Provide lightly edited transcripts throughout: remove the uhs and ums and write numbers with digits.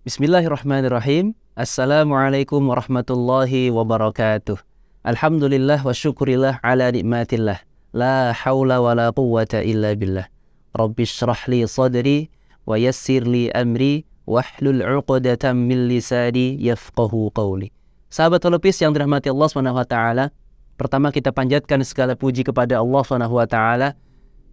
Bismillahirrahmanirrahim. Assalamualaikum warahmatullahi wabarakatuh. Alhamdulillah wa syukurillah ala nikmatillah. La hawla wa la quwwata illa billah. Rabbi syrah li sadri wa yassir li amri wahlul 'uqdatam min lisani yafqahu qawli. Sahabat Holopis yang dirahmati Allah SWT, pertama kita panjatkan segala puji kepada Allah SWT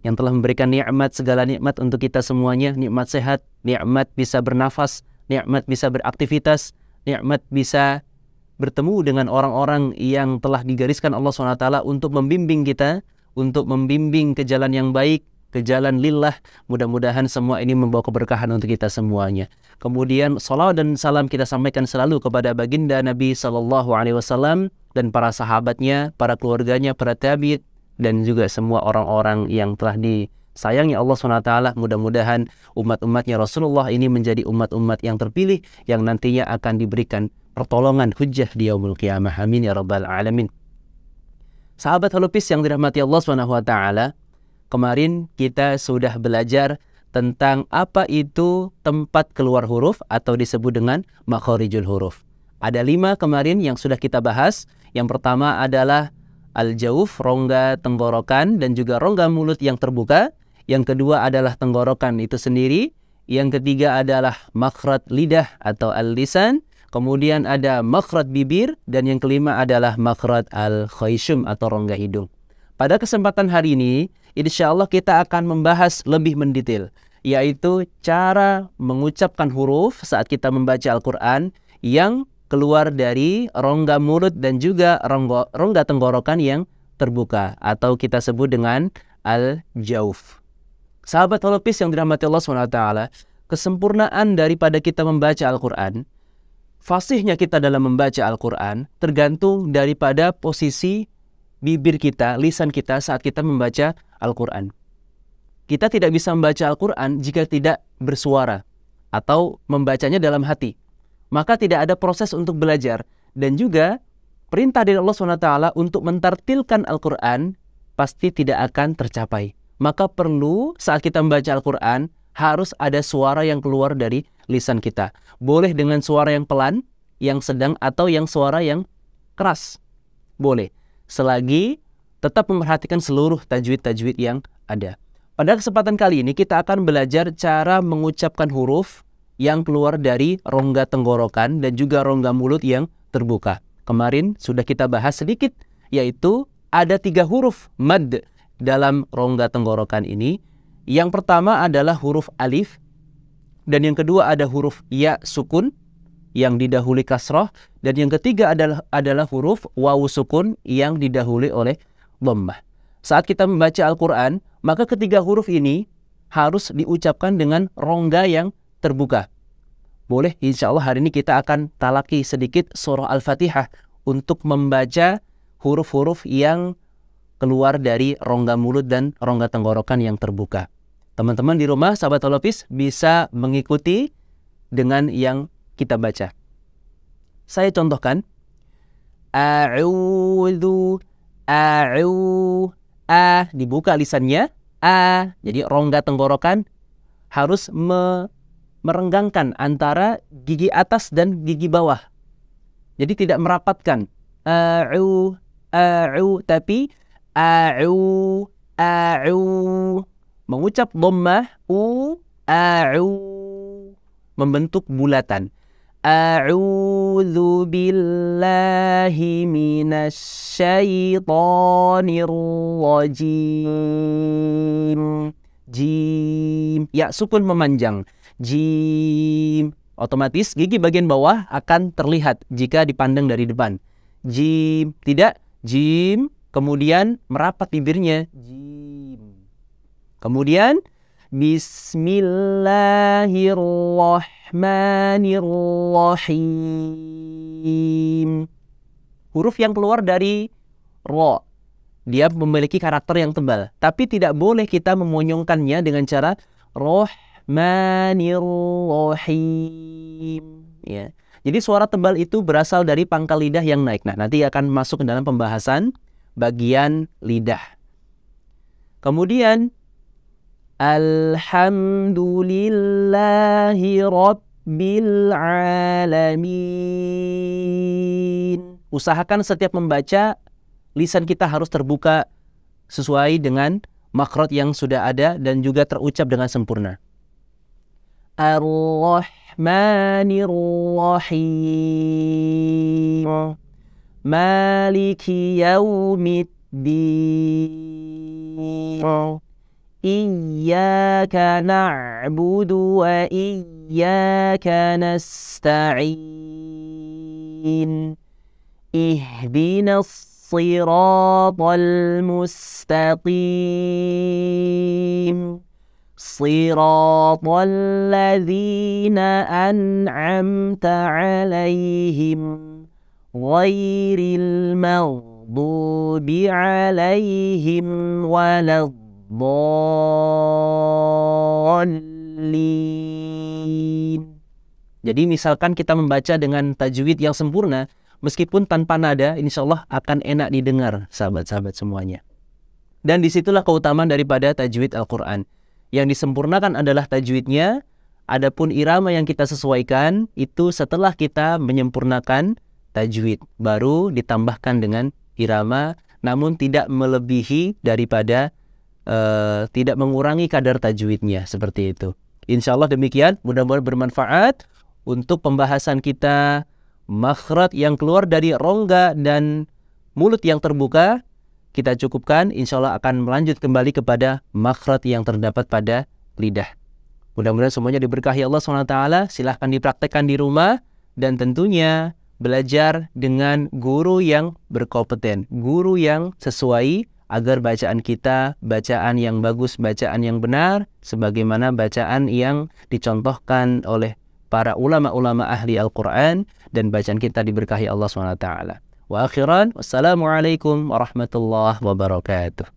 yang telah memberikan nikmat, segala nikmat untuk kita semuanya. Nikmat sehat, nikmat bisa bernafas, nikmat bisa beraktivitas, nikmat bisa bertemu dengan orang-orang yang telah digariskan Allah SWT untuk membimbing kita, untuk membimbing ke jalan yang baik, ke jalan lillah. Mudah-mudahan semua ini membawa keberkahan untuk kita semuanya. Kemudian salawat dan salam kita sampaikan selalu kepada baginda Nabi SAW dan para sahabatnya, para keluarganya, para tabi'in, dan juga semua orang-orang yang telah disayangi Allah SWT. Mudah-mudahan umat-umatnya Rasulullah ini menjadi umat-umat yang terpilih, yang nantinya akan diberikan pertolongan hujjah di yaumul qiyamah. Amin ya rabbal alamin. Sahabat Holopis yang dirahmati Allah SWT, kemarin kita sudah belajar tentang apa itu tempat keluar huruf atau disebut dengan makharijul huruf. Ada 5 kemarin yang sudah kita bahas. Yang pertama adalah al-jauf, rongga tenggorokan dan juga rongga mulut yang terbuka. Yang kedua adalah tenggorokan itu sendiri. Yang ketiga adalah makhraj lidah atau al-lisan. Kemudian ada makhraj bibir. Dan yang kelima adalah makhraj al-khayshum atau rongga hidung. Pada kesempatan hari ini, insya Allah kita akan membahas lebih mendetail, yaitu cara mengucapkan huruf saat kita membaca Al-Quran yang keluar dari rongga mulut dan juga rongga tenggorokan yang terbuka atau kita sebut dengan al-jauf. Sahabat Holopis yang dirahmati Allah SWT, kesempurnaan daripada kita membaca Al-Quran, fasihnya kita dalam membaca Al-Quran tergantung daripada posisi bibir kita, lisan kita saat kita membaca Al-Quran. Kita tidak bisa membaca Al-Quran jika tidak bersuara atau membacanya dalam hati. Maka tidak ada proses untuk belajar. Dan juga perintah dari Allah SWT untuk mentartilkan Al-Quran pasti tidak akan tercapai. Maka perlu saat kita membaca Al-Quran harus ada suara yang keluar dari lisan kita. Boleh dengan suara yang pelan, yang sedang, atau yang suara yang keras. Boleh. Selagi tetap memperhatikan seluruh tajwid-tajwid yang ada. Pada kesempatan kali ini kita akan belajar cara mengucapkan huruf yang keluar dari rongga tenggorokan dan juga rongga mulut yang terbuka. Kemarin sudah kita bahas sedikit, yaitu ada 3 huruf mad dalam rongga tenggorokan ini. Yang pertama adalah huruf alif, dan yang kedua ada huruf ya sukun yang didahului kasrah, dan yang ketiga adalah huruf wawu sukun yang didahului oleh dhammah. Saat kita membaca Al-Quran, maka ketiga huruf ini harus diucapkan dengan rongga yang terbuka. Boleh, insya Allah hari ini kita akan talaki sedikit surah Al-Fatihah untuk membaca huruf-huruf yang keluar dari rongga mulut dan rongga tenggorokan yang terbuka. Teman-teman di rumah, sahabat Holopis, bisa mengikuti dengan yang kita baca. Saya contohkan. A'udhu, dibuka lisannya. Jadi rongga tenggorokan harus merenggangkan antara gigi atas dan gigi bawah. Jadi tidak merapatkan. Tapi mengucap dhammah membentuk bulatan. A'udzu billahi minasyaitonir rajim. Jim, ya sukun memanjang. Jim, otomatis gigi bagian bawah akan terlihat jika dipandang dari depan. Jim, tidak. Jim, kemudian merapat bibirnya. Jim. Kemudian Bismillahirrahmanirrahim. Huruf yang keluar dari ro, dia memiliki karakter yang tebal, tapi tidak boleh kita memonyongkannya dengan cara Rahmanirrahim. Ya. Jadi suara tebal itu berasal dari pangkal lidah yang naik. Nah, nanti akan masuk ke dalam pembahasan bagian lidah. Kemudian Alhamdulillahi alamin. Usahakan setiap membaca, lisan kita harus terbuka sesuai dengan makhraj yang sudah ada dan juga terucap dengan sempurna. Ar-Rahmanir Rahim. Maliki yaumiddin. Iyyaka na'budu wa iyyaka nasta'in. Ihdinas siratal mustaqim. Siratal ladzina an'amta 'alaihim ghairil maghdubi 'alaihim waladdallin. Jadi misalkan kita membaca dengan tajwid yang sempurna, meskipun tanpa nada, insya Allah akan enak didengar, sahabat-sahabat semuanya. Dan disitulah keutamaan daripada tajwid Al-Quran. Yang disempurnakan adalah tajwidnya, adapun irama yang kita sesuaikan, itu setelah kita menyempurnakan tajwid, baru ditambahkan dengan irama, namun tidak melebihi daripada, tidak mengurangi kadar tajwidnya, seperti itu. Insya Allah demikian, mudah-mudahan bermanfaat untuk pembahasan kita makhraj yang keluar dari rongga dan mulut yang terbuka. Kita cukupkan, insya Allah akan melanjut kembali kepada makhraj yang terdapat pada lidah. Mudah-mudahan semuanya diberkahi Allah SWT. Silahkan dipraktekkan di rumah dan tentunya belajar dengan guru yang berkompeten, guru yang sesuai, agar bacaan kita bacaan yang bagus, bacaan yang benar, sebagaimana bacaan yang dicontohkan oleh para ulama-ulama ahli Al-Quran, dan bacaan kita diberkahi Allah SWT. Wa akhiran, wassalamualaikum warahmatullahi wabarakatuh.